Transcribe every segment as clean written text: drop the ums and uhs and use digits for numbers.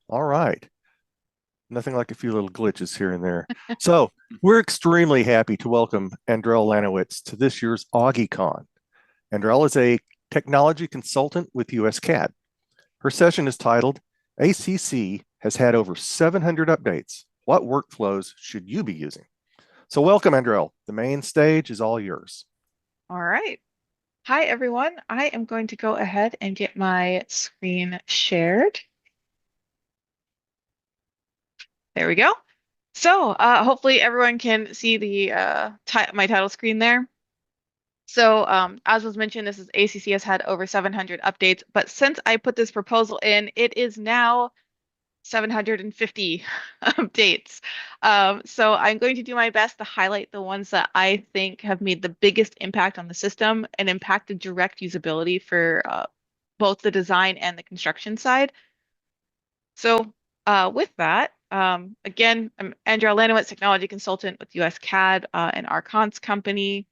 All right. Nothing like a few little glitches here and there. So we're extremely happy to welcome Andrell Laniewicz to this year's AuggieCon. Andrell is a technology consultant with US CAD. Her session is titled ACC has had over 700 updates. What workflows should you be using? So welcome, Andrell. The main stage is all yours. All right. Hi, everyone. I am going to go ahead and get my screen shared. There we go. So hopefully everyone can see the my title screen there. So as was mentioned, this is ACC has had over 700 updates, but since I put this proposal in, it is now 750 updates. So I'm going to do my best to highlight the ones that I think have made the biggest impact on the system and impacted direct usability for both the design and the construction side. So with that, again, I'm Andrell Laniewicz, technology consultant with US CAD and our cons company.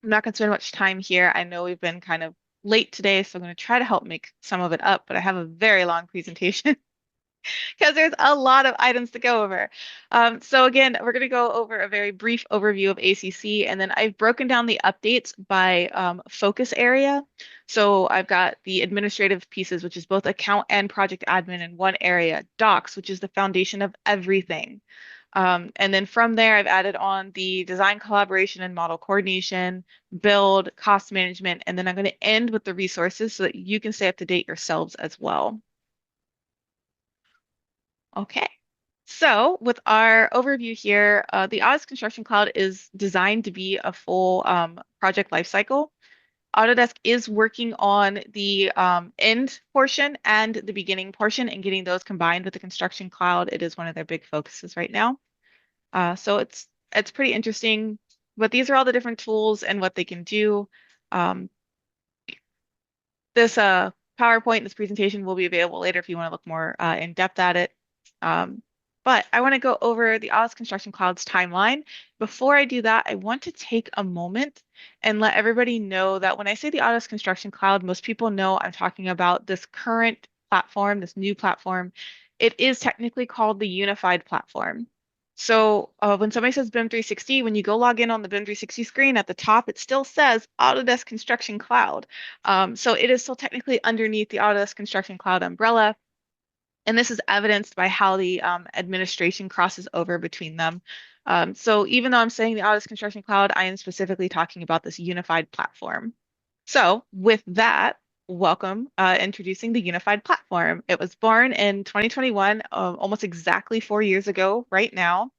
I'm not going to spend much time here. I know we've been kind of late today, so I'm going to try to help make some of it up, but I have a very long presentation. Because there's a lot of items to go over. So again, we're going to go over a very brief overview of ACC, and then I've broken down the updates by focus area. So I've got the administrative pieces, which is both account and project admin in one area, docs, which is the foundation of everything. And then from there, I've added on the design collaboration and model coordination, build, cost management, and then I'm going to end with the resources so that you can stay up to date yourselves as well. Okay. So with our overview here, the Autodesk Construction Cloud is designed to be a full project lifecycle. Autodesk is working on the end portion and the beginning portion and getting those combined with the Construction Cloud. It is one of their big focuses right now. So it's pretty interesting, but these are all the different tools and what they can do. Um, this PowerPoint, this presentation will be available later if you want to look more in depth at it. Um, but I want to go over the Autodesk Construction Cloud's timeline. Before I do that, I want to take a moment and let everybody know that when I say the Autodesk Construction Cloud, most people know I'm talking about this current platform, this new platform. It is technically called the Unified Platform. So when somebody says BIM 360, when you go log in on the BIM 360 screen at the top, it still says Autodesk Construction Cloud. So it is still technically underneath the Autodesk Construction Cloud umbrella. And this is evidenced by how the administration crosses over between them. So even though I'm saying the Autodesk Construction Cloud, I am specifically talking about this unified platform. So with that, welcome, introducing the unified platform. It was born in 2021, almost exactly 4 years ago, right now.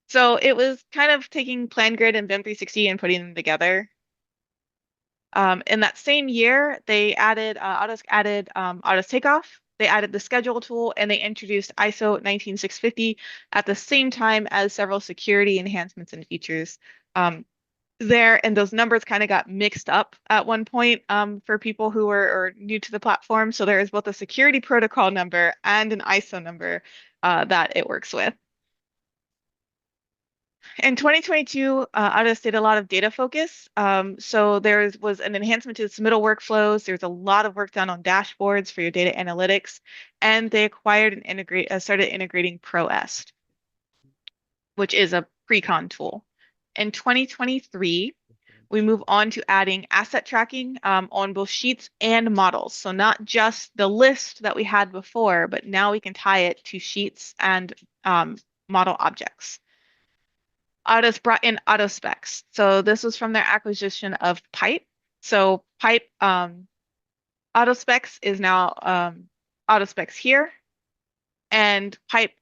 So it was kind of taking PlanGrid and BIM 360 and putting them together. In that same year, they added Autodesk added Autodesk Takeoff. They added the schedule tool and they introduced ISO 19650 at the same time as several security enhancements and features there. And those numbers kind of got mixed up at one point for people who were new to the platform. So there is both a security protocol number and an ISO number that it works with. In 2022, Autodesk did a lot of data focus. So there was an enhancement to the submittal workflows. There's a lot of work done on dashboards for your data analytics, and they acquired and started integrating ProEst, which is a pre-con tool. In 2023, we move on to adding asset tracking on both sheets and models. So not just the list that we had before, but now we can tie it to sheets and model objects. Autodesk brought in AutoSpecs. So this was from their acquisition of Pipe. So Pipe AutoSpecs is now AutoSpecs here, and Pipe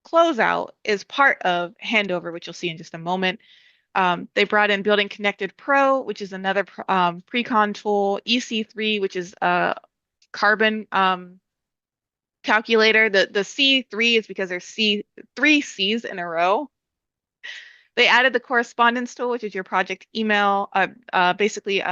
Closeout is part of Handover, which you'll see in just a moment. They brought in Building Connected Pro, which is another pre-con tool, EC3, which is a carbon calculator. The C3 is because there's three C's in a row. They added the correspondence tool, which is your project email, basically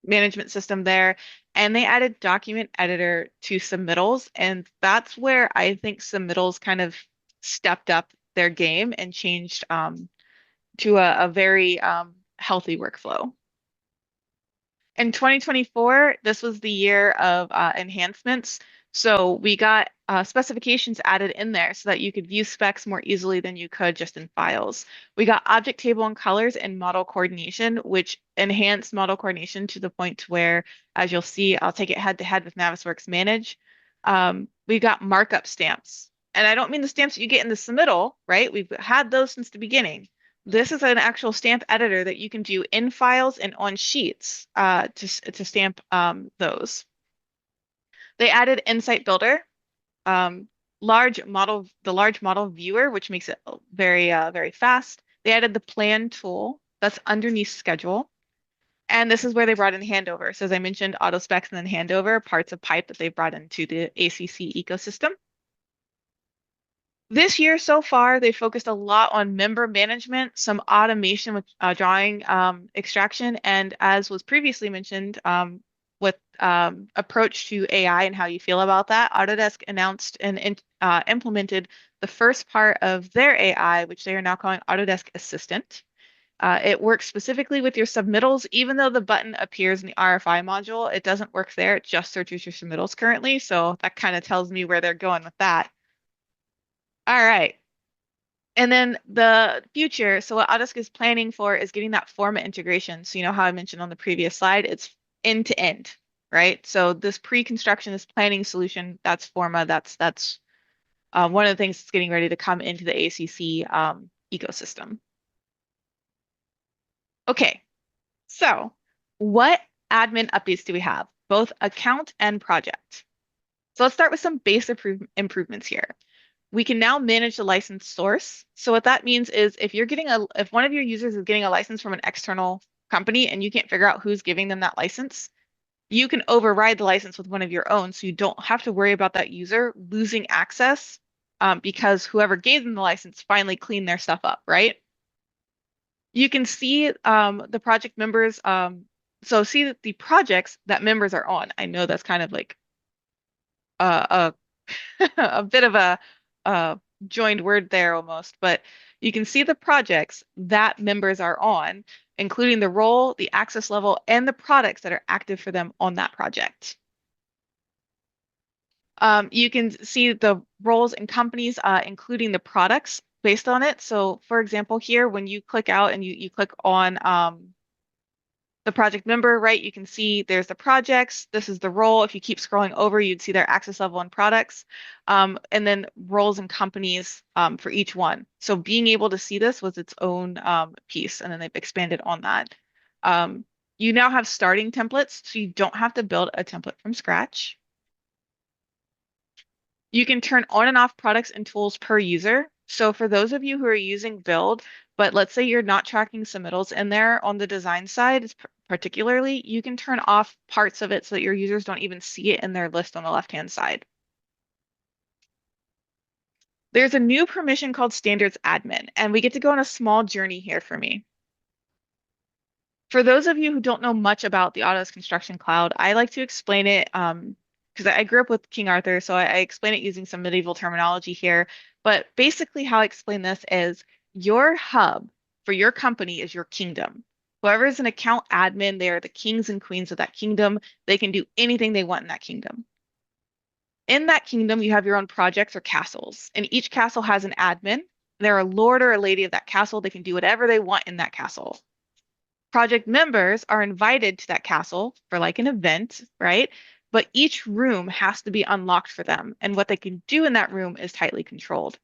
management system there. And they added document editor to submittals. And that's where I think submittals kind of stepped up their game and changed to a very healthy workflow. In 2024, this was the year of enhancements. So we got specifications added in there so that you could view specs more easily than you could just in files. We got object table and colors and model coordination, which enhanced model coordination to the point where, as you'll see, I'll take it head to head with Navisworks Manage. We got markup stamps. And I don't mean the stamps that you get in the submittal, right? We've had those since the beginning. This is an actual stamp editor that you can do in files and on sheets to stamp those. They added Insight Builder, um, the large model viewer, which makes it very fast. They added the plan tool that's underneath schedule. And this is where they brought in handover. So as I mentioned, auto specs and then handover, parts of pipe that they brought into the ACC ecosystem. This year so far, they focused a lot on member management, some automation with drawing extraction, and as was previously mentioned, with approach to AI and how you feel about that, Autodesk announced and implemented the first part of their AI, which they are now calling Autodesk Assistant. It works specifically with your submittals, even though the button appears in the RFI module, it doesn't work there. It just searches your submittals currently, so that kind of tells me where they're going with that. All right. And then the future, so what Autodesk is planning for is getting that Forma integration. So you know how I mentioned on the previous slide, it's end to end, right? So this pre-construction, this planning solution, that's Forma. That's one of the things that's getting ready to come into the ACC ecosystem. Okay, so what admin updates do we have? Both account and project. So let's start with some base improvements here. We can now manage the license source. So what that means is if one of your users is getting a license from an external company and you can't figure out who's giving them that license, you can override the license with one of your own. So you don't have to worry about that user losing access because whoever gave them the license finally cleaned their stuff up, right? You can see the project members. So see that the projects that members are on. I know that's kind of like a a bit of a joined word there almost, but you can see the projects that members are on, including the role, the access level, and the products that are active for them on that project. You can see the roles and companies, including the products based on it. So for example, here, when you click out and you click on the project member, right? You can see there's the projects. This is the role. If you keep scrolling over, you'd see their access level and products, and then roles and companies for each one. So being able to see this was its own piece, and then they've expanded on that. You now have starting templates, so you don't have to build a template from scratch. You can turn on and off products and tools per user. So for those of you who are using Build, but let's say you're not tracking submittals in there on the design side, particularly, you can turn off parts of it so that your users don't even see it in their list on the left-hand side. There's a new permission called Standards Admin, and we get to go on a small journey here for me. For those of you who don't know much about the Autodesk Construction Cloud, I like to explain it because I grew up with King Arthur, so I explain it using some medieval terminology here. But basically, how I explain this is your hub for your company is your kingdom. Whoever is an account admin, they are the kings and queens of that kingdom. They can do anything they want in that kingdom. In that kingdom, you have your own projects or castles, and each castle has an admin. They're a lord or a lady of that castle. They can do whatever they want in that castle. Project members are invited to that castle for like an event, right? But each room has to be unlocked for them, and what they can do in that room is tightly controlled.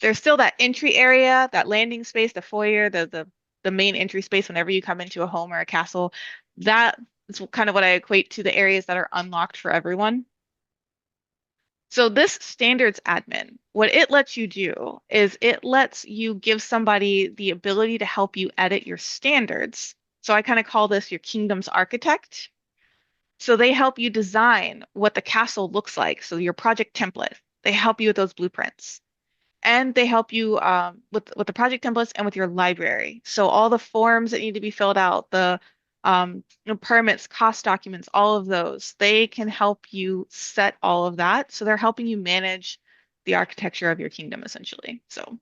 There's still that entry area, that landing space, the foyer, the main entry space whenever you come into a home or a castle. That is kind of what I equate to the areas that are unlocked for everyone. So this standards admin, what it lets you do is it lets you give somebody the ability to help you edit your standards. So I kind of call this your kingdom's architect. So they help you design what the castle looks like. So your project template, they help you with those blueprints. And they help you with the project templates and with your library. So all the forms that need to be filled out, the permits, cost documents, all of those, they can help you set all of that. So they're helping you manage the architecture of your kingdom essentially. So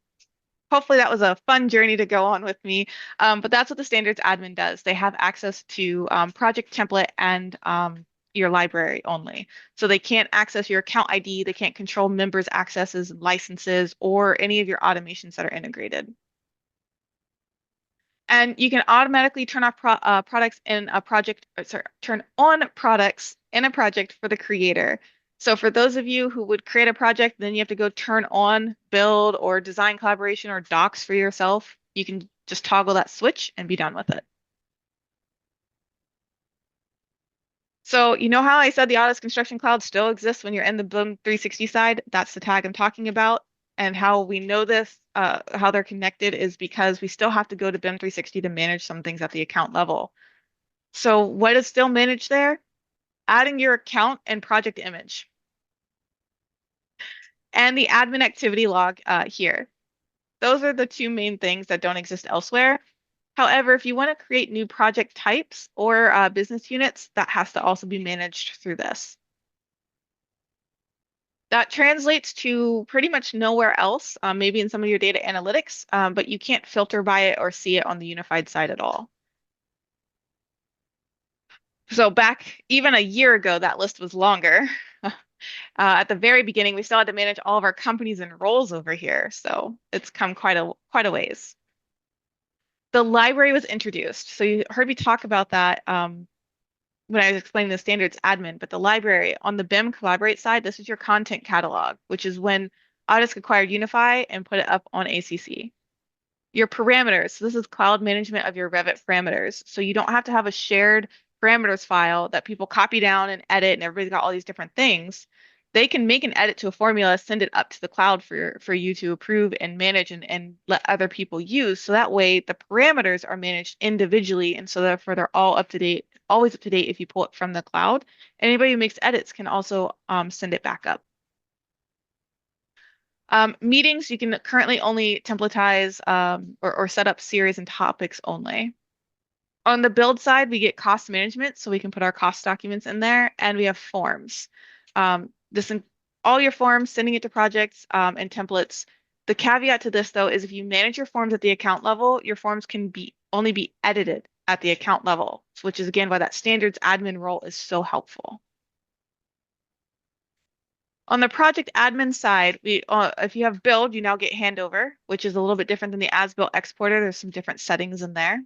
hopefully that was a fun journey to go on with me. But that's what the standards admin does. They have access to project template and your library only. So they can't access your account ID, they can't control members' accesses and licenses or any of your automations that are integrated. And you can automatically turn off products in a project, sorry, turn on products in a project for the creator. So for those of you who would create a project, then you have to go turn on build or design collaboration or docs for yourself. You can just toggle that switch and be done with it. So you know how I said the Autodesk Construction Cloud still exists when you're in the BIM 360 side? That's the tag I'm talking about. And how we know this, how they're connected is because we still have to go to BIM 360 to manage some things at the account level. So what is still managed there? Adding your account and project image and the admin activity log here. Those are the two main things that don't exist elsewhere. However, if you want to create new project types or business units, that has to also be managed through this. That translates to pretty much nowhere else, maybe in some of your data analytics, but you can't filter by it or see it on the unified side at all. So back even a year ago, that list was longer. At the very beginning, we still had to manage all of our companies and roles over here, so it's come quite a ways. The library was introduced, so you heard me talk about that when I was explaining the standards admin. But the library on the BIM Collaborate side, this is your content catalog, which is when Autodesk acquired Unify and put it up on ACC. Your parameters. So this is cloud management of your Revit parameters. So you don't have to have a shared parameters file that people copy down and edit, and everybody's got all these different things. They can make an edit to a formula, send it up to the cloud for you to approve and manage and let other people use. So that way the parameters are managed individually, and so therefore they're all up to date, always up to date if you pull it from the cloud. Anybody who makes edits can also send it back up. Meetings, you can currently only templatize or set up series and topics only. On the build side, we get cost management, so we can put our cost documents in there, and we have forms. This all your forms, sending it to projects and templates. The caveat to this, though, is if you manage your forms at the account level, your forms can only be edited at the account level, which is again why that standards admin role is so helpful. On the project admin side, if you have build, you now get handover, which is a little bit different than the as-built exporter. There's some different settings in there.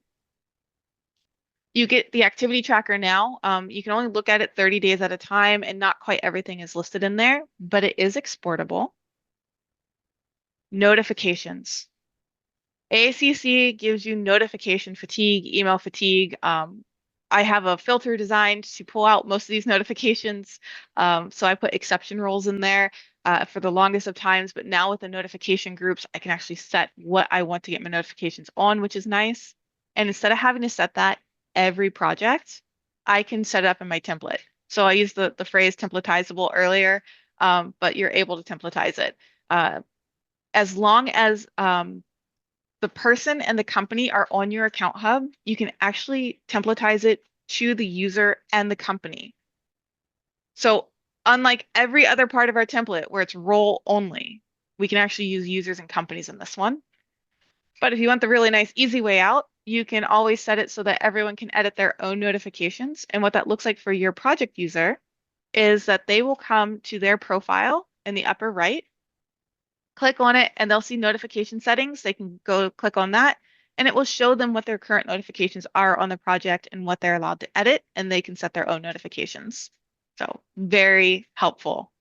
You get the activity tracker now. You can only look at it 30 days at a time, and not quite everything is listed in there, but it is exportable. Notifications. ACC gives you notification fatigue, email fatigue. I have a filter designed to pull out most of these notifications. So I put exception roles in there for the longest of times. But now with the notification groups, I can actually set what I want to get my notifications on, which is nice. And instead of having to set that every project, I can set it up in my template. So I used the phrase templatizable earlier, but you're able to templatize it. As long as the person and the company are on your account hub, you can actually templatize it to the user and the company. So unlike every other part of our template where it's role only, we can actually use users and companies in this one. But if you want the really nice, easy way out, you can always set it so that everyone can edit their own notifications. And what that looks like for your project user is that they will come to their profile in the upper right, click on it, and they'll see notification settings. They can go click on that, and it will show them what their current notifications are on the project and what they're allowed to edit, and they can set their own notifications. So very helpful.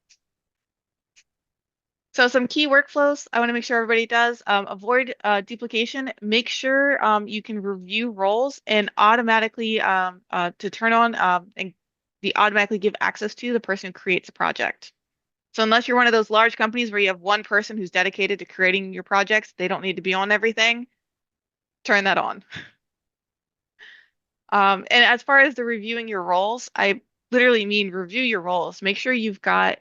So some key workflows I want to make sure everybody does. Avoid duplication. Make sure you can review roles and automatically to turn on and automatically give access to the person who creates a project. So unless you're one of those large companies where you have one person who's dedicated to creating your projects, they don't need to be on everything, turn that on. And as far as the reviewing your roles, I literally mean review your roles. Make sure you've got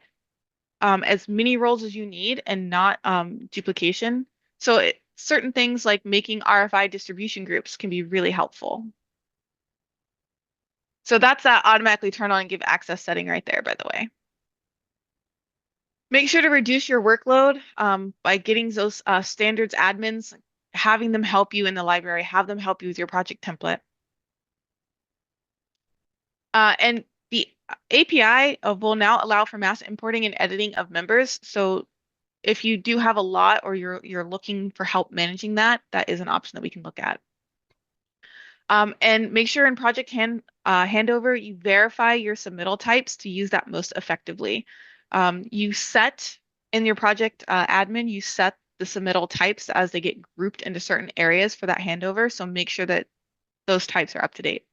as many roles as you need and not duplication. So certain things like making RFI distribution groups can be really helpful. So that's that automatically turn on and give access setting right there, by the way. Make sure to reduce your workload by getting those standards admins, having them help you in the library, have them help you with your project template. And the API will now allow for mass importing and editing of members. So if you do have a lot or you're looking for help managing that, that is an option that we can look at. And make sure in project handover, you verify your submittal types to use that most effectively. You set in your project admin, you set the submittal types as they get grouped into certain areas for that handover. So make sure that those types are up to date.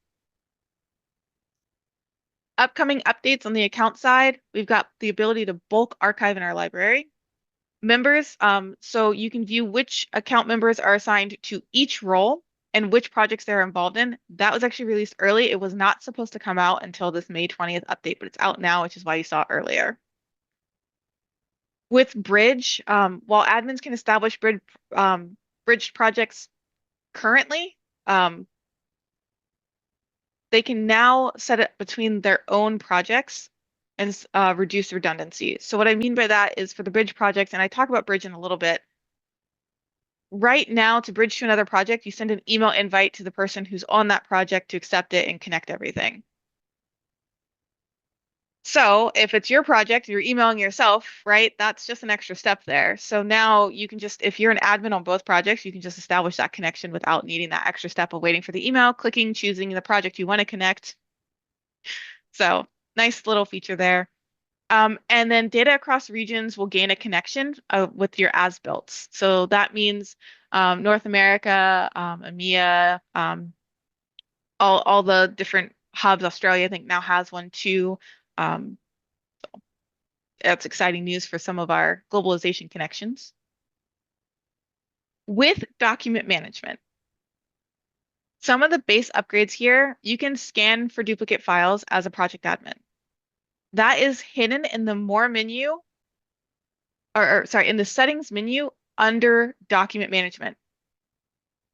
Upcoming updates on the account side, we've got the ability to bulk archive in our library. Members, so you can view which account members are assigned to each role and which projects they're involved in. That was actually released early. It was not supposed to come out until this May 20th update, but it's out now, which is why you saw it earlier. With Bridge, while admins can establish bridged projects currently, they can now set it between their own projects and reduce redundancy. So what I mean by that is for the bridge projects, and I talk about bridge in a little bit, right now to bridge to another project, you send an email invite to the person who's on that project to accept it and connect everything. So if it's your project, you're emailing yourself, right? That's just an extra step there. So now you can just, if you're an admin on both projects, you can just establish that connection without needing that extra step of waiting for the email, clicking, choosing the project you want to connect. So nice little feature there. And then data across regions will gain a connection with your as-builts. So that means North America, EMEA, all the different hubs. Australia, I think, now has one too. Um, that's exciting news for some of our globalization connections. With document management, some of the base upgrades here, you can scan for duplicate files as a project admin. That is hidden in the More menu, or sorry, in the Settings menu under Document Management.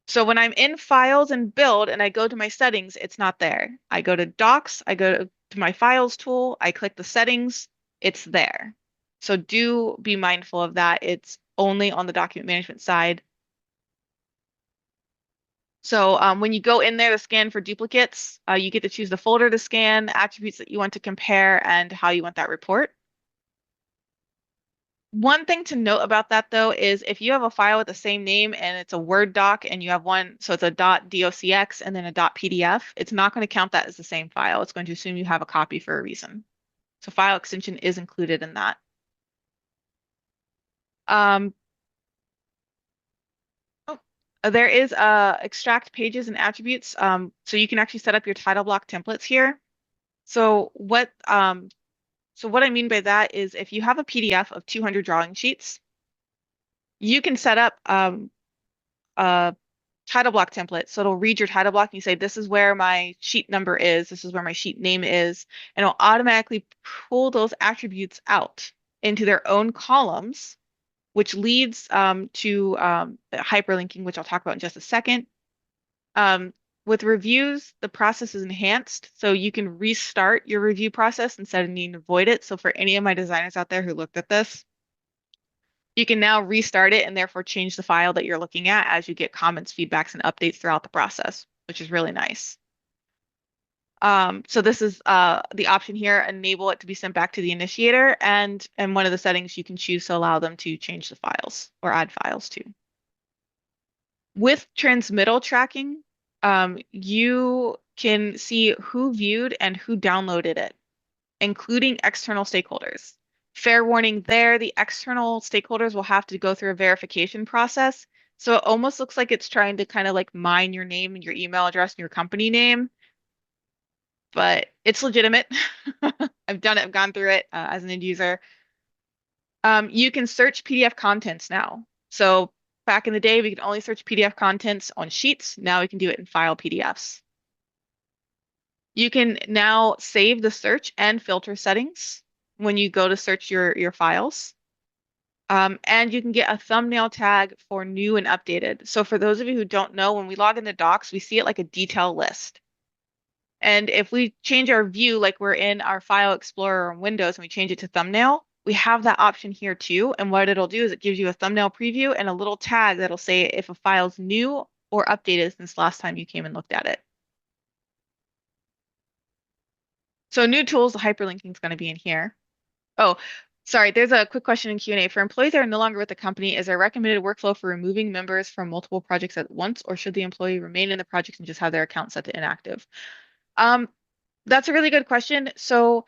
So when I'm in Files and Build and I go to my settings, it's not there. I go to Docs, I go to my Files tool, I click the settings, it's there. So do be mindful of that. It's only on the document management side. So when you go in there to scan for duplicates, you get to choose the folder to scan, attributes that you want to compare, and how you want that report. One thing to note about that though is if you have a file with the same name and it's a Word doc and you have one, so it's a .docx and then a .pdf, it's not going to count that as the same file. It's going to assume you have a copy for a reason. So file extension is included in that. Um, there is extract pages and attributes. So you can actually set up your title block templates here. So what I mean by that is if you have a PDF of 200 drawing sheets, you can set up a title block template. So it'll read your title block and you say, this is where my sheet number is, this is where my sheet name is, and it'll automatically pull those attributes out into their own columns, which leads to hyperlinking, which I'll talk about in just a second. With reviews, the process is enhanced, so you can restart your review process instead of needing to void it. So for any of my designers out there who looked at this, you can now restart it and therefore change the file that you're looking at as you get comments, feedbacks, and updates throughout the process, which is really nice. So this is the option here, enable it to be sent back to the initiator, and one of the settings you can choose to allow them to change the files or add files to. With transmittal tracking, you can see who viewed and who downloaded it, including external stakeholders. Fair warning there, the external stakeholders will have to go through a verification process. So it almost looks like it's trying to kind of like mine your name and your email address and your company name, but it's legitimate. I've done it, I've gone through it as an end user. You can search PDF contents now. So back in the day, we could only search PDF contents on sheets. Now we can do it in file PDFs. You can now save the search and filter settings when you go to search your files. And you can get a thumbnail tag for new and updated. So for those of you who don't know, when we log into Docs, we see it like a detail list. And if we change our view, like we're in our File Explorer on Windows and we change it to thumbnail, we have that option here too. And what it'll do is it gives you a thumbnail preview and a little tag that'll say if a file's new or updated since last time you came and looked at it. So new tools, the hyperlinking is going to be in here. Oh, sorry. There's a quick question in Q&A. For employees that are no longer with the company, is there a recommended workflow for removing members from multiple projects at once, or should the employee remain in the project and just have their account set to inactive? Um, that's a really good question. So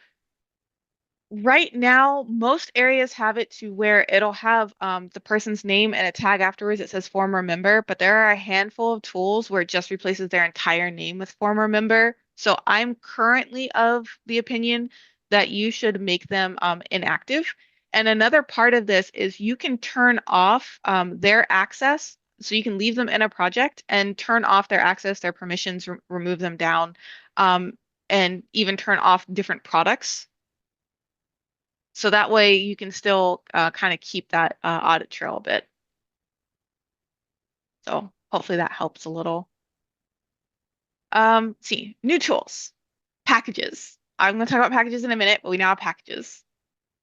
right now, most areas have it to where it'll have the person's name and a tag afterwards that says former member, but there are a handful of tools where it just replaces their entire name with former member. So I'm currently of the opinion that you should make them inactive. And another part of this is you can turn off their access. So you can leave them in a project and turn off their access, their permissions, remove them down, um, and even turn off different products so that way you can still kind of keep that audit trail a bit. So hopefully that helps a little. See, new tools, packages. I'm going to talk about packages in a minute, but we now have packages.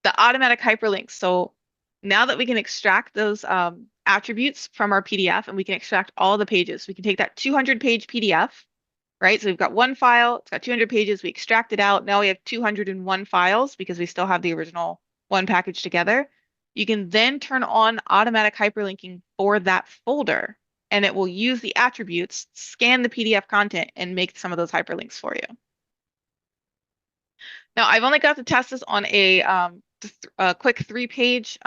The automatic hyperlinks. So now that we can extract those attributes from our PDF and we can extract all the pages, we can take that 200-page PDF, right? So we've got one file, it's got 200 pages, we extract it out. Now we have 201 files because we still have the original one package together. You can then turn on automatic hyperlinking for that folder, and it will use the attributes, scan the PDF content, and make some of those hyperlinks for you. Now, I've only got to test this on a quick 3-page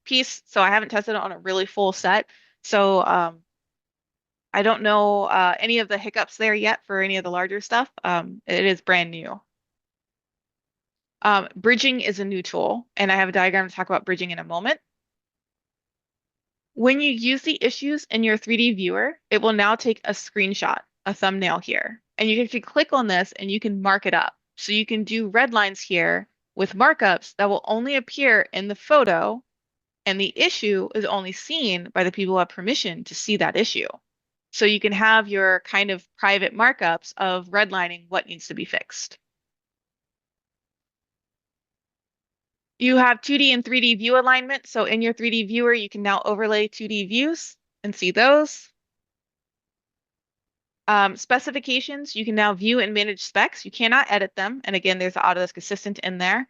piece, so I haven't tested it on a really full set. So I don't know any of the hiccups there yet for any of the larger stuff. It is brand new. Bridging is a new tool, and I have a diagram to talk about bridging in a moment. When you use the issues in your 3D viewer, it will now take a screenshot, a thumbnail here. And you can actually click on this and you can mark it up. So you can do red lines here with markups that will only appear in the photo, and the issue is only seen by the people who have permission to see that issue. So you can have your kind of private markups of redlining what needs to be fixed. You have 2D and 3D view alignment. So in your 3D viewer, you can now overlay 2D views and see those. Specifications, you can now view and manage specs. You cannot edit them. And again, there's the Autodesk Assistant in there.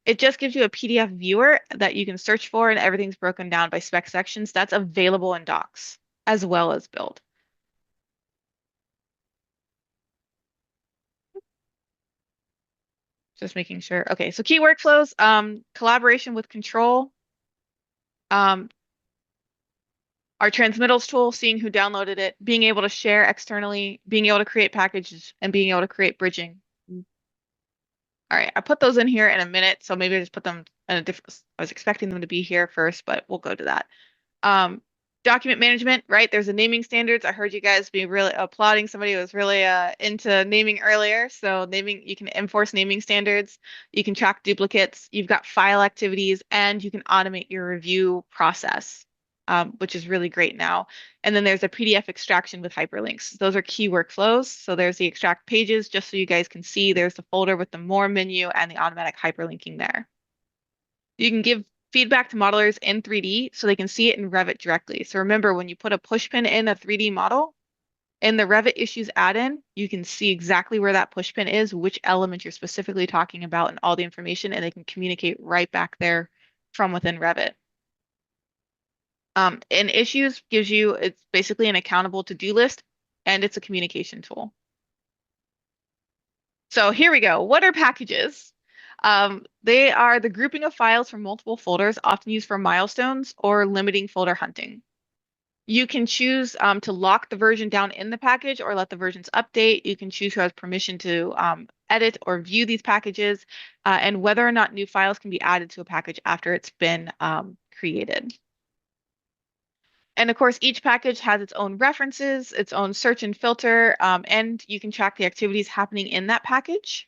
It just gives you a PDF viewer that you can search for, and everything's broken down by spec sections. That's available in Docs as well as Build. Just making sure. Okay, so key workflows, collaboration with control, our transmittals tool, seeing who downloaded it, being able to share externally, being able to create packages, and being able to create bridging. All right, I put those in here in a minute, so maybe I just put them in a different, I was expecting them to be here first, but we'll go to that. Document management, right? There's a naming standards. I heard you guys be really applauding somebody who was really into naming earlier. So naming, you can enforce naming standards. You can track duplicates. You've got file activities, and you can automate your review process, which is really great now. And then there's a PDF extraction with hyperlinks. Those are key workflows. So there's the extract pages, just so you guys can see. There's the folder with the more menu and the automatic hyperlinking there. You can give feedback to modelers in 3D so they can see it in Revit directly. So remember, when you put a push pin in a 3D model, in the Revit issues add-in, you can see exactly where that push pin is, which element you're specifically talking about, and all the information, and they can communicate right back there from within Revit. In issues gives you, it's basically an accountable to-do list, and it's a communication tool. So here we go. What are packages? They are the grouping of files from multiple folders, often used for milestones or limiting folder hunting. You can choose to lock the version down in the package or let the versions update. You can choose who has permission to edit or view these packages, and whether or not new files can be added to a package after it's been created. And of course, each package has its own references, its own search and filter, and you can track the activities happening in that package.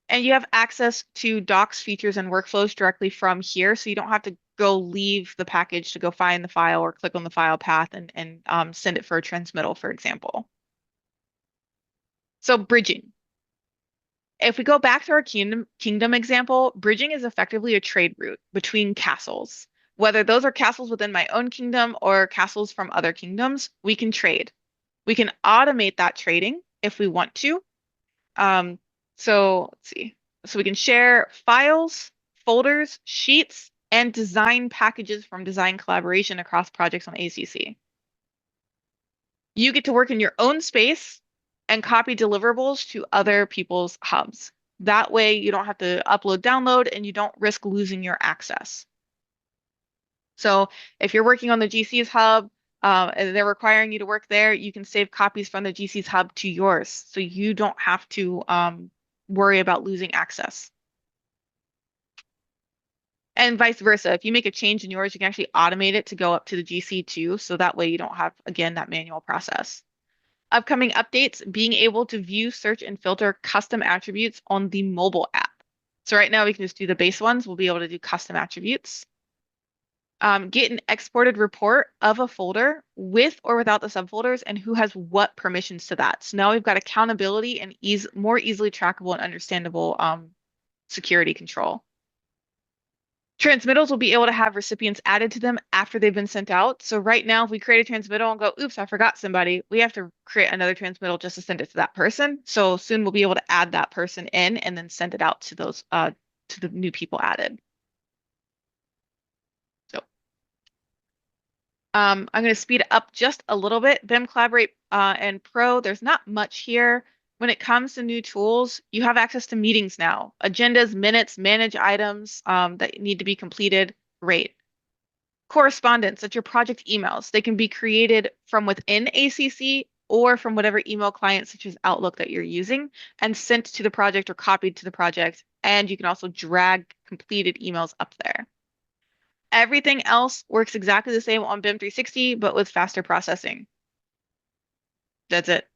And you have access to docs, features, and workflows directly from here. So you don't have to go leave the package to go find the file or click on the file path and send it for a transmittal, for example. So bridging. If we go back to our kingdom example, bridging is effectively a trade route between castles. Whether those are castles within my own kingdom or castles from other kingdoms, we can trade. We can automate that trading if we want to. Um, so let's see. So we can share files, folders, sheets, and design packages from design collaboration across projects on ACC. You get to work in your own space and copy deliverables to other people's hubs. That way you don't have to upload, download, and you don't risk losing your access. So if you're working on the GC's hub, and they're requiring you to work there, you can save copies from the GC's hub to yours. So you don't have to worry about losing access. And vice versa. If you make a change in yours, you can actually automate it to go up to the GC too. So that way you don't have, again, that manual process. Upcoming updates, being able to view, search, and filter custom attributes on the mobile app. So right now we can just do the base ones. We'll be able to do custom attributes. Get an exported report of a folder with or without the subfolders and who has what permissions to that. So now we've got accountability and more easily trackable and understandable security control. Transmittals will be able to have recipients added to them after they've been sent out. So right now, if we create a transmittal and go, oops, I forgot somebody, we have to create another transmittal just to send it to that person. So soon we'll be able to add that person in and then send it out to those to the new people added. So I'm going to speed it up just a little bit. BIM Collaborate and Pro, there's not much here. When it comes to new tools, you have access to meetings now, agendas, minutes, manage items that need to be completed. Great. Correspondence, that's your project emails. They can be created from within ACC or from whatever email client, such as Outlook, that you're using, and sent to the project or copied to the project. And you can also drag completed emails up there. Everything else works exactly the same on BIM 360, but with faster processing. That's it.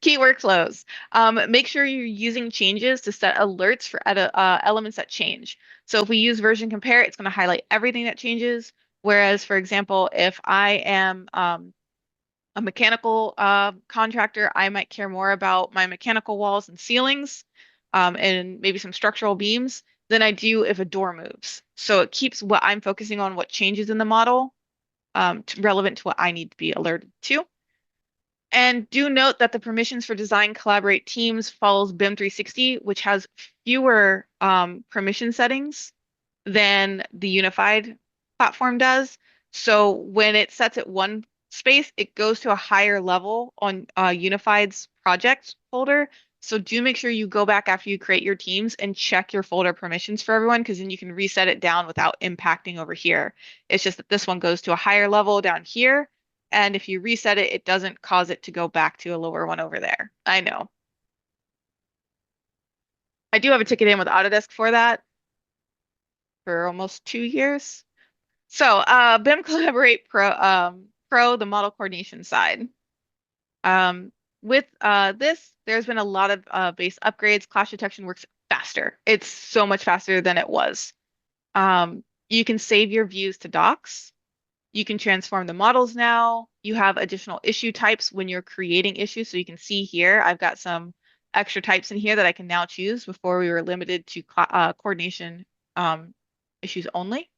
Key workflows. Make sure you're using changes to set alerts for elements that change. So if we use version compare, it's going to highlight everything that changes. Whereas, for example, if I am a mechanical contractor, I might care more about my mechanical walls and ceilings and maybe some structural beams than I do if a door moves. So it keeps what I'm focusing on, what changes in the model, relevant to what I need to be alerted to. And do note that the permissions for design collaborate teams follows BIM 360, which has fewer permission settings than the unified platform does. So when it sets at one space, it goes to a higher level on Unified's project folder. So do make sure you go back after you create your teams and check your folder permissions for everyone, because then you can reset it down without impacting over here. It's just that this one goes to a higher level down here. And if you reset it, it doesn't cause it to go back to a lower one over there. I know. I do have a ticket in with Autodesk for that for almost 2 years. So, BIM Collaborate Pro, the model coordination side. With this, there's been a lot of base upgrades. Clash detection works faster. It's so much faster than it was. You can save your views to docs. You can transform the models now. You have additional issue types when you're creating issues. So you can see here, I've got some extra types in here that I can now choose. Before we were limited to coordination issues only.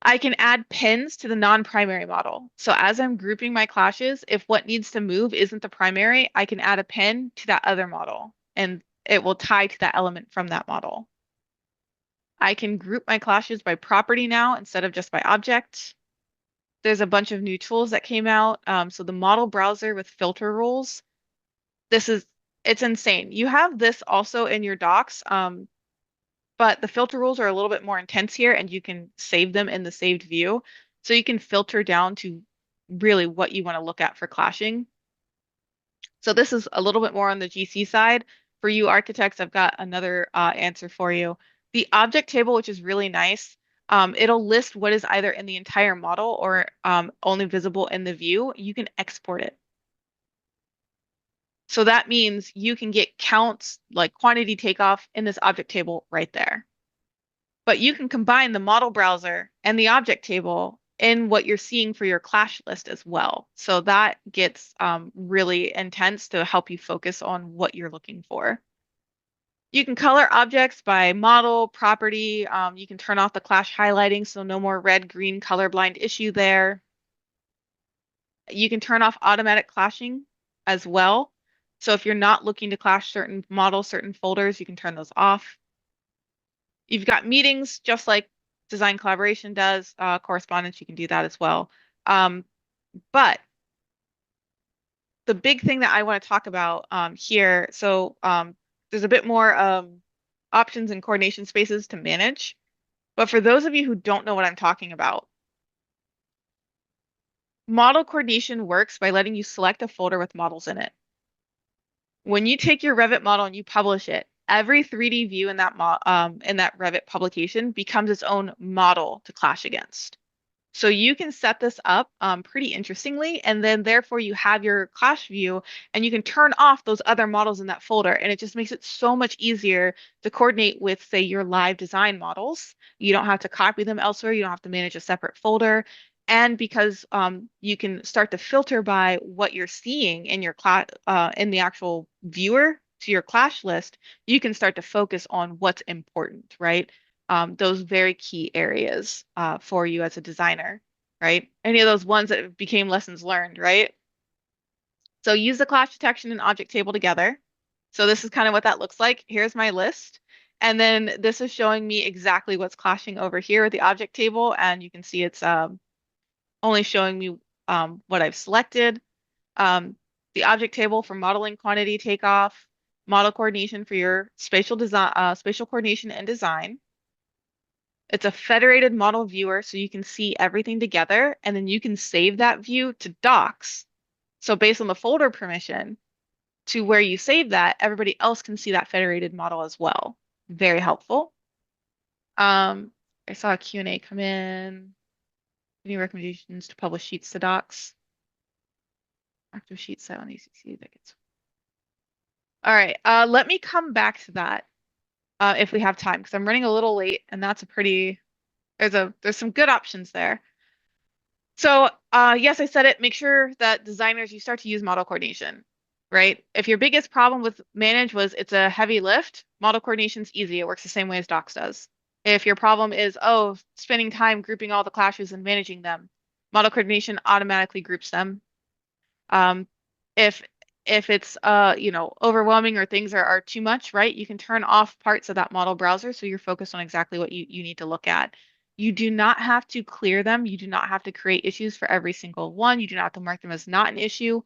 I can add pins to the non-primary model. So as I'm grouping my clashes, if what needs to move isn't the primary, I can add a pin to that other model, and it will tie to that element from that model. I can group my clashes by property now instead of just by object. There's a bunch of new tools that came out. So the model browser with filter rules, it's insane. You have this also in your docs, but the filter rules are a little bit more intense here, and you can save them in the saved view. So you can filter down to really what you want to look at for clashing. So this is a little bit more on the GC side. For you architects, I've got another answer for you. The object table, which is really nice, it'll list what is either in the entire model or only visible in the view. You can export it. So that means you can get counts like quantity takeoff in this object table right there. But you can combine the model browser and the object table in what you're seeing for your clash list as well. So that gets really intense to help you focus on what you're looking for. You can color objects by model, property. You can turn off the clash highlighting, so no more red, green colorblind issue there. You can turn off automatic clashing as well. So if you're not looking to clash certain models, certain folders, you can turn those off. You've got meetings, just like design collaboration does, correspondence, you can do that as well. But the big thing that I want to talk about here, so there's a bit more options and coordination spaces to manage. But for those of you who don't know what I'm talking about, model coordination works by letting you select a folder with models in it. When you take your Revit model and you publish it, every 3D view in that Revit publication becomes its own model to clash against. So you can set this up pretty interestingly, and then therefore you have your clash view and you can turn off those other models in that folder. And it just makes it so much easier to coordinate with, say, your live design models. You don't have to copy them elsewhere. You don't have to manage a separate folder. And because you can start to filter by what you're seeing in your in the actual viewer to your clash list, you can start to focus on what's important, right? Those very key areas for you as a designer, right? Any of those ones that became lessons learned, right? So use the clash detection and object table together. So this is kind of what that looks like. Here's my list. And then this is showing me exactly what's clashing over here with the object table. And you can see it's only showing me what I've selected. The object table for modeling quantity takeoff, model coordination for your spatial design, spatial coordination and design. It's a federated model viewer, so you can see everything together, and then you can save that view to docs. So based on the folder permission to where you save that, everybody else can see that federated model as well. Very helpful. I saw a Q&A come in. Any recommendations to publish sheets to docs? Active sheet set on ACC that gets. All right, let me come back to that if we have time, because I'm running a little late, and that's a pretty, there's some good options there. So yes, I said it, make sure that designers, you start to use model coordination, right? If your biggest problem with Manage was it's a heavy lift, model coordination's easy. It works the same way as Docs does. If your problem is, oh, spending time grouping all the clashes and managing them, model coordination automatically groups them. Um, if it's overwhelming or things are too much, right? You can turn off parts of that model browser so you're focused on exactly what you need to look at. You do not have to clear them. You do not have to create issues for every single one. You do not have to mark them as not an issue.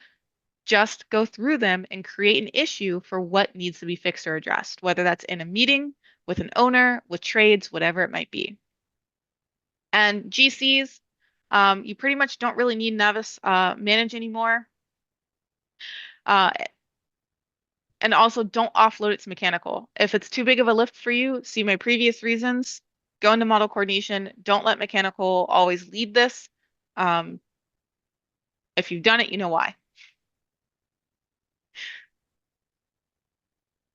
Just go through them and create an issue for what needs to be fixed or addressed, whether that's in a meeting, with an owner, with trades, whatever it might be. And GCs, you pretty much don't really need Navis manage anymore. And also don't offload it to mechanical. If it's too big of a lift for you, see my previous reasons, go into model coordination. Don't let mechanical always lead this. If you've done it, you know why.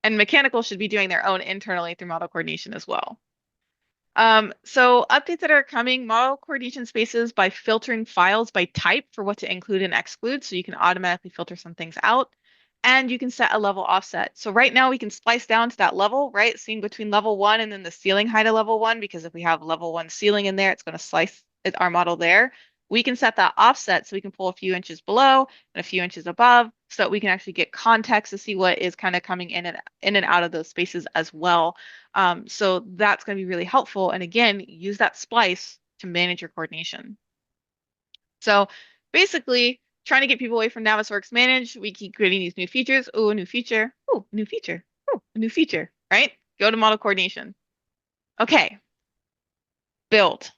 And mechanical should be doing their own internally through model coordination as well. So updates that are coming, model coordination spaces by filtering files by type for what to include and exclude. So you can automatically filter some things out. And you can set a level offset. So right now we can splice down to that level, right? Seeing between level 1 and then the ceiling height of level 1, because if we have level 1 ceiling in there, it's going to slice our model there. We can set that offset so we can pull a few inches below and a few inches above so that we can actually get context to see what is kind of coming in and out of those spaces as well. So that's going to be really helpful. And again, use that splice to manage your coordination. So basically, trying to get people away from Navisworks Manage, we keep creating these new features. Oh, a new feature. Oh, a new feature. Oh, a new feature, right? Go to model coordination. Okay. Build.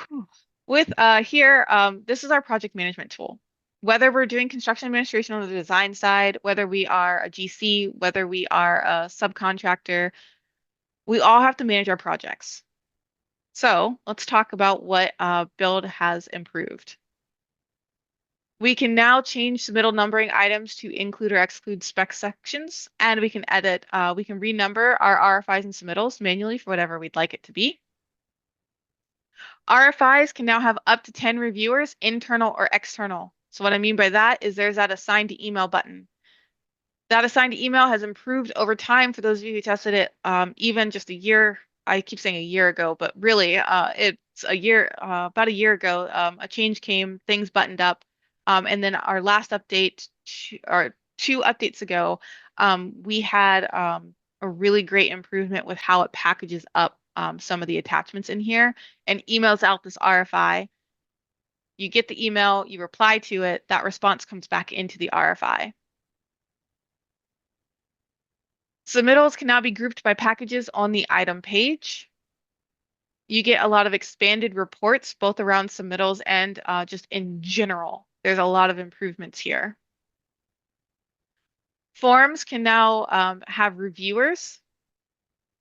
Whew. With here, this is our project management tool. Whether we're doing construction administration on the design side, whether we are a GC, whether we are a subcontractor, we all have to manage our projects. So let's talk about what Build has improved. We can now change submittal numbering items to include or exclude spec sections, and we can renumber our RFIs and submittals manually for whatever we'd like it to be. RFIs can now have up to 10 reviewers, internal or external. So what I mean by that is there's that assign to email button. That assigned email has improved over time for those of you who tested it, even just a year. I keep saying a year ago, but really, it's a year, about a year ago. A change came, things buttoned up, and then our last update, or two updates ago, we had a really great improvement with how it packages up some of the attachments in here and emails out this RFI. You get the email, you reply to it, that response comes back into the RFI. Submittals can now be grouped by packages on the item page. You get a lot of expanded reports, both around submittals and just in general. There's a lot of improvements here. Forms can now have reviewers.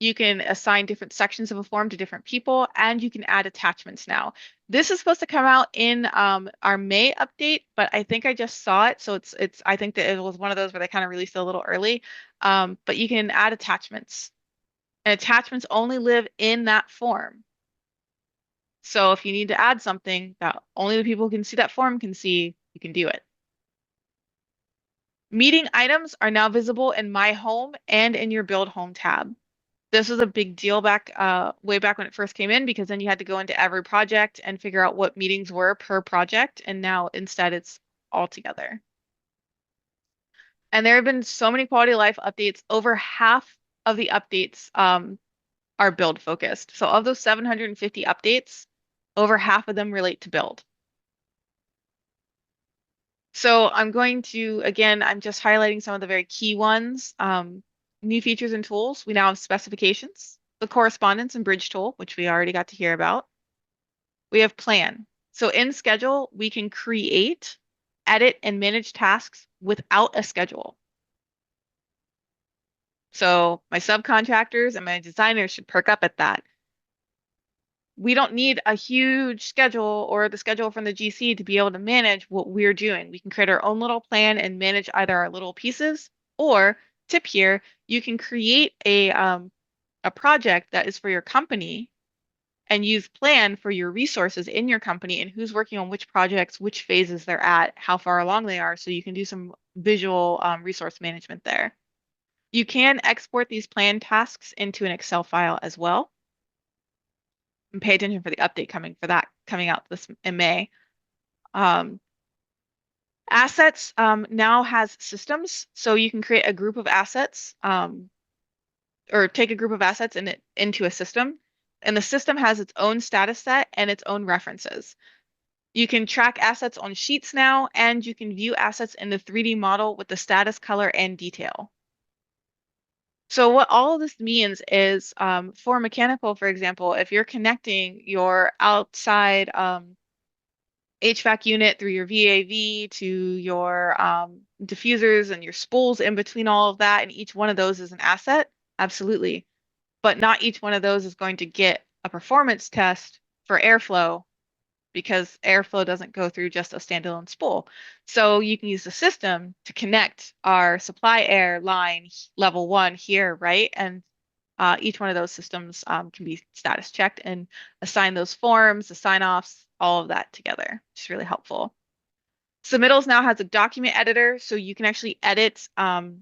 You can assign different sections of a form to different people, and you can add attachments now. This is supposed to come out in our May update, but I think I just saw it, so I think that it was one of those where they kind of released it a little early. But you can add attachments, and attachments only live in that form. So if you need to add something that only the people who can see that form can see, you can do it. Meeting items are now visible in My Home and in your Build Home tab. This was a big deal back way back when it first came in, because then you had to go into every project and figure out what meetings were per project, and now instead it's all together. And there have been so many quality of life updates. Over half of the updates are build focused. So of those 750 updates, over half of them relate to build. So I'm going to, again, I'm just highlighting some of the very key ones. New features and tools. We now have specifications, the correspondence and bridge tool, which we already got to hear about. We have plan. So in schedule, we can create, edit, and manage tasks without a schedule. So my subcontractors and my designers should perk up at that. We don't need a huge schedule or the schedule from the GC to be able to manage what we're doing. We can create our own little plan and manage either our little pieces, or tip here, you can create a project that is for your company and use plan for your resources in your company and who's working on which projects, which phases they're at, how far along they are, so you can do some visual resource management there. You can export these plan tasks into an Excel file as well. And pay attention for the update coming out this in May. Assets now has systems, so you can create a group of assets or take a group of assets into a system, and the system has its own status set and its own references. You can track assets on sheets now, and you can view assets in the 3D model with the status, color, and detail. So what all of this means is for mechanical, for example, if you're connecting your outside HVAC unit through your VAV to your diffusers and your spools in between all of that, and each one of those is an asset, absolutely. But not each one of those is going to get a performance test for airflow, because airflow doesn't go through just a standalone spool. So you can use the system to connect our supply air line level 1 here, right? And each one of those systems can be status checked and assign those forms, the sign-offs, all of that together, which is really helpful. Submittals now has a document editor, so you can actually edit the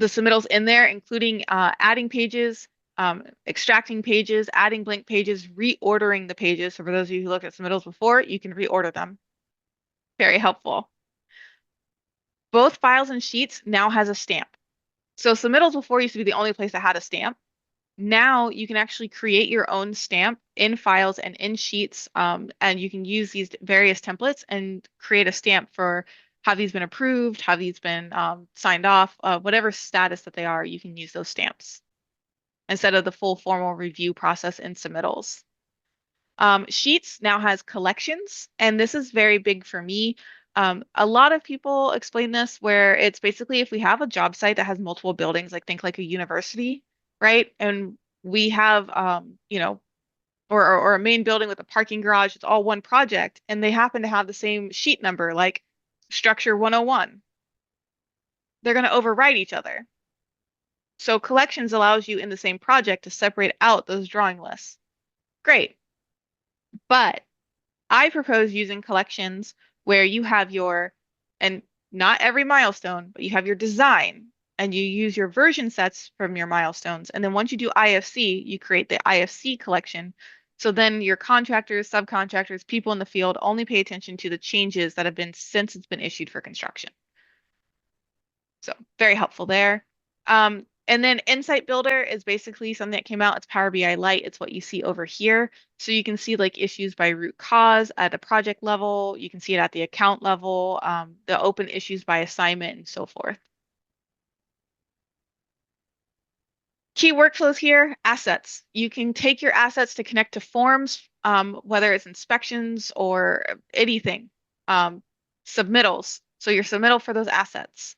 submittals in there, including adding pages, extracting pages, adding blank pages, reordering the pages. So for those of you who looked at submittals before, you can reorder them. Very helpful. Both files and sheets now has a stamp. So submittals before used to be the only place that had a stamp. Now you can actually create your own stamp in files and in sheets, and you can use these various templates and create a stamp for have these been approved, have these been signed off, whatever status that they are, you can use those stamps instead of the full formal review process in submittals. Sheets now has collections, and this is very big for me. A lot of people explain this where it's basically if we have a job site that has multiple buildings, like think like a university, right? And we have, or a main building with a parking garage, it's all one project, and they happen to have the same sheet number, like structure 101. They're going to overwrite each other. So collections allows you in the same project to separate out those drawing lists. Great. But I propose using collections where you have and not every milestone, but you have your design and you use your version sets from your milestones. And then once you do IFC, you create the IFC collection. So then your contractors, subcontractors, people in the field only pay attention to the changes that have been since it's been issued for construction. So very helpful there. And then Insight Builder is basically something that came out. It's Power BI Lite. It's what you see over here. So you can see like issues by root cause at a project level. You can see it at the account level, the open issues by assignment and so forth. Key workflows here, assets. You can take your assets to connect to forms, whether it's inspections or anything. Submittals. So your submittal for those assets.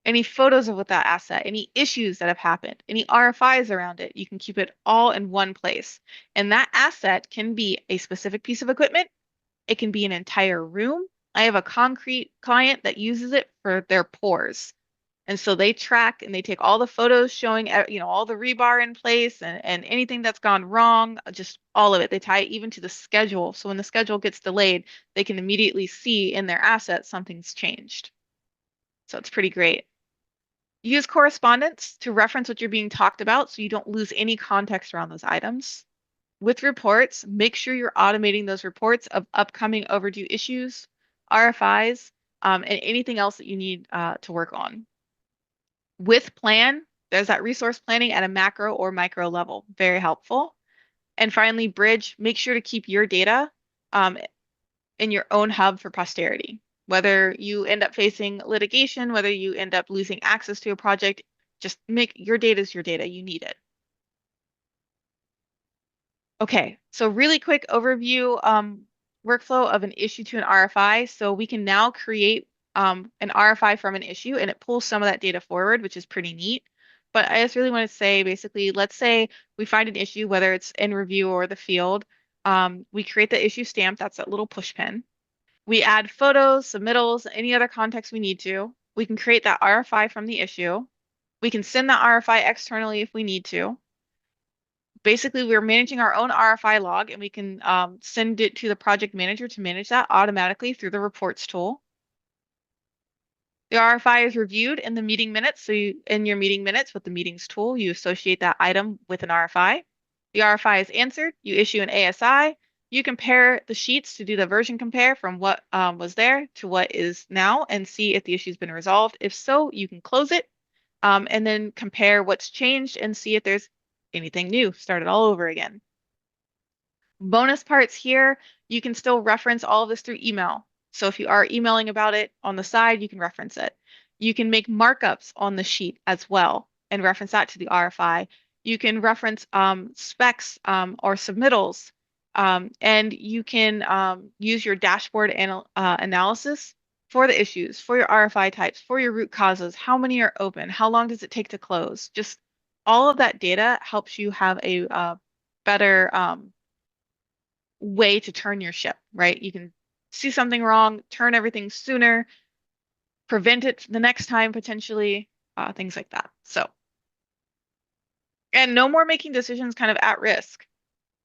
Any photos of with that asset, any issues that have happened, any RFIs around it, you can keep it all in one place. And that asset can be a specific piece of equipment. It can be an entire room. I have a concrete client that uses it for their pours. And so they track and they take all the photos showing, all the rebar in place and anything that's gone wrong, just all of it. They tie it even to the schedule. So when the schedule gets delayed, they can immediately see in their asset something's changed. So it's pretty great. Use correspondence to reference what you're being talked about so you don't lose any context around those items. With reports, make sure you're automating those reports of upcoming overdue issues, RFIs, and anything else that you need to work on. With plan, there's that resource planning at a macro or micro level. Very helpful. And finally, bridge, make sure to keep your data in your own hub for posterity. Whether you end up facing litigation, whether you end up losing access to a project, just make your data is your data. You need it. Okay, so really quick overview workflow of an issue to an RFI. So we can now create an RFI from an issue and it pulls some of that data forward, which is pretty neat. But I just really want to say, basically, let's say we find an issue, whether it's in review or the field. We create the issue stamp, that's that little push pin. We add photos, submittals, any other context we need to. We can create that RFI from the issue. We can send that RFI externally if we need to. Basically, we're managing our own RFI log and we can send it to the project manager to manage that automatically through the reports tool. The RFI is reviewed in the meeting minutes. So in your meeting minutes with the meetings tool, you associate that item with an RFI. The RFI is answered. You issue an ASI. You compare the sheets to do the version compare from what was there to what is now and see if the issue's been resolved. If so, you can close it and then compare what's changed and see if there's anything new. Start it all over again. Bonus parts here, you can still reference all of this through email. So if you are emailing about it on the side, you can reference it. You can make markups on the sheet as well and reference that to the RFI. You can reference specs or submittals, and you can use your dashboard analysis for the issues, for your RFI types, for your root causes, how many are open, how long does it take to close. Just all of that data helps you have a better way to turn your ship, right? You can see something wrong, turn everything sooner, prevent it the next time potentially, things like that. So, and no more making decisions kind of at risk,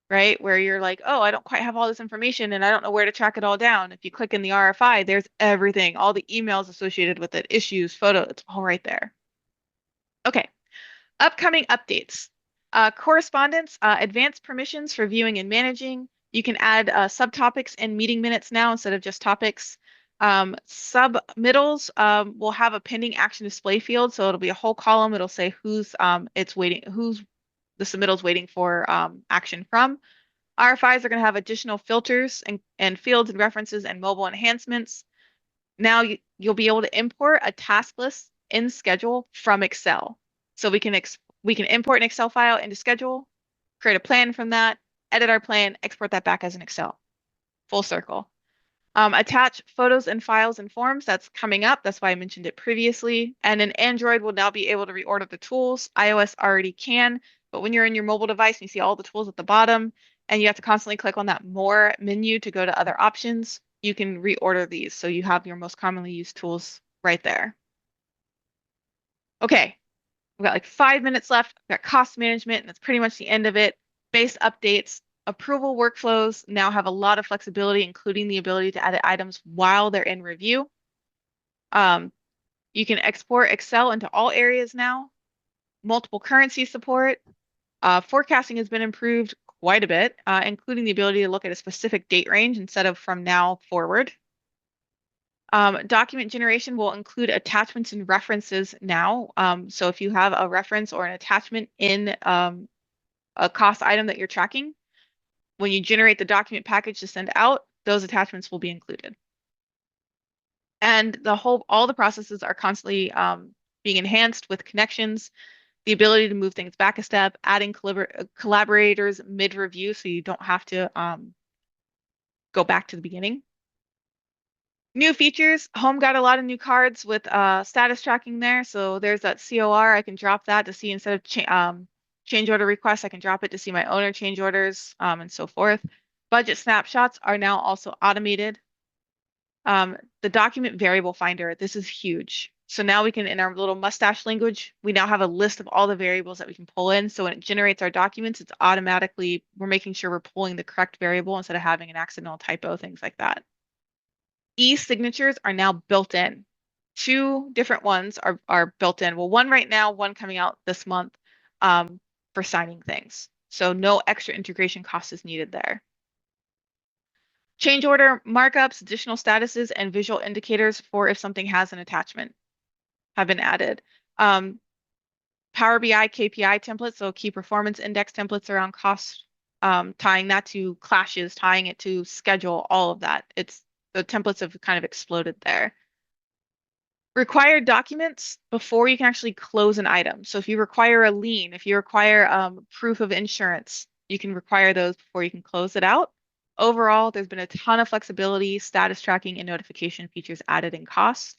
right? Where you're like, oh, I don't quite have all this information and I don't know where to track it all down. If you click in the RFI, there's everything, all the emails associated with it, issues, photo, it's all right there. Okay, upcoming updates. Correspondence, advanced permissions for viewing and managing. You can add subtopics and meeting minutes now instead of just topics. Submittals will have a pending action display field, so it'll be a whole column. It'll say who's who's the submittal's waiting for action from. RFIs are going to have additional filters and fields and references and mobile enhancements. Now you'll be able to import a task list in schedule from Excel. So we can import an Excel file into schedule, create a plan from that, edit our plan, export that back as an Excel. Full circle. Attach photos and files and forms. That's coming up. That's why I mentioned it previously. And an Android will now be able to reorder the tools. iOS already can, but when you're in your mobile device and you see all the tools at the bottom and you have to constantly click on that more menu to go to other options, you can reorder these. So you have your most commonly used tools right there. Okay, we've got like 5 minutes left. We've got cost management, and that's pretty much the end of it. Base updates. Approval workflows now have a lot of flexibility, including the ability to edit items while they're in review. You can export Excel into all areas now. Multiple currency support. Forecasting has been improved quite a bit, including the ability to look at a specific date range instead of from now forward. Document generation will include attachments and references now. So if you have a reference or an attachment in a cost item that you're tracking, when you generate the document package to send out, those attachments will be included. And all the processes are constantly being enhanced with connections, the ability to move things back a step, adding collaborators mid-review so you don't have to go back to the beginning. New features, Home got a lot of new cards with status tracking there. So there's that COR, I can drop that to see instead of change order requests, I can drop it to see my owner change orders and so forth. Budget snapshots are now also automated. The document variable finder, this is huge. So now we can, in our little mustache language, we now have a list of all the variables that we can pull in. So when it generates our documents, it's automatically, we're making sure we're pulling the correct variable instead of having an accidental typo, things like that. E-signatures are now built in. 2 different ones are built in. Well, one right now, one coming out this month for signing things. So no extra integration cost is needed there. Change order markups, additional statuses, and visual indicators for if something has an attachment have been added. Power BI KPI templates, so key performance index templates around cost, tying that to clashes, tying it to schedule, all of that. The templates have kind of exploded there. Required documents before you can actually close an item. So if you require a lien, if you require proof of insurance, you can require those before you can close it out. Overall, there's been a ton of flexibility, status tracking, and notification features added in cost.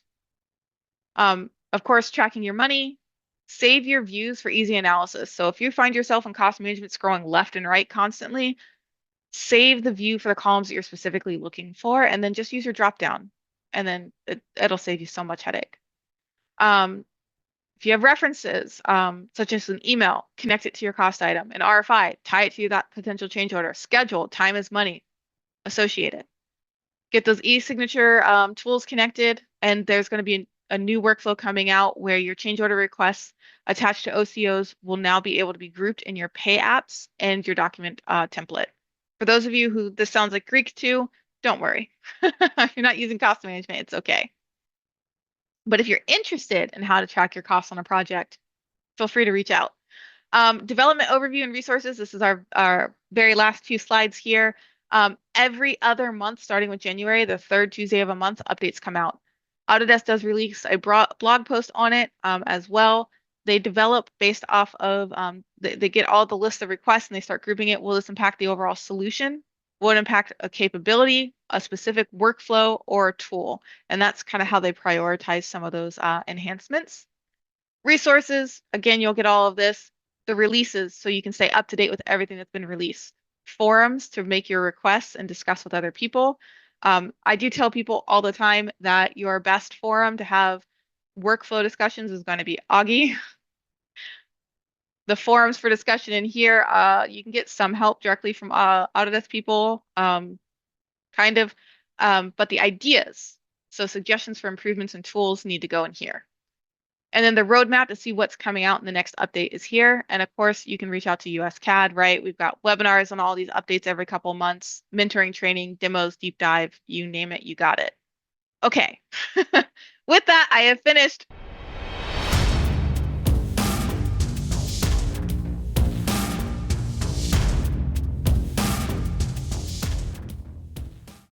Of course, tracking your money, save your views for easy analysis. So if you find yourself in cost management scrolling left and right constantly, save the view for the columns that you're specifically looking for, and then just use your drop down, and then it'll save you so much headache. If you have references, such as an email, connect it to your cost item, an RFI, tie it to that potential change order, schedule, time is money, associated. Get those e-signature tools connected, and there's going to be a new workflow coming out where your change order requests attached to OCOs will now be able to be grouped in your pay apps and your document template. For those of you who this sounds like Greek to, don't worry. If you're not using cost management, it's okay. But if you're interested in how to track your costs on a project, feel free to reach out. Development overview and resources. This is our very last few slides here. Every other month, starting with January, the 3rd Tuesday of a month, updates come out. Autodesk does release a blog post on it as well. They develop based off of, they get all the list of requests and they start grouping it. Will this impact the overall solution? Will it impact a capability, a specific workflow, or a tool? And that's kind of how they prioritize some of those enhancements. Resources, again, you'll get all of this. The releases, so you can stay up to date with everything that's been released. Forums to make your requests and discuss with other people. I do tell people all the time that your best forum to have workflow discussions is going to be Augie. The forums for discussion in here, you can get some help directly from Autodesk people, kind of, but the ideas, so suggestions for improvements and tools need to go in here. And then the roadmap to see what's coming out in the next update is here. And of course, you can reach out to US CAD, right? We've got webinars on all these updates every couple of months, mentoring, training, demos, deep dive, you name it, you got it. Okay. With that, I have finished.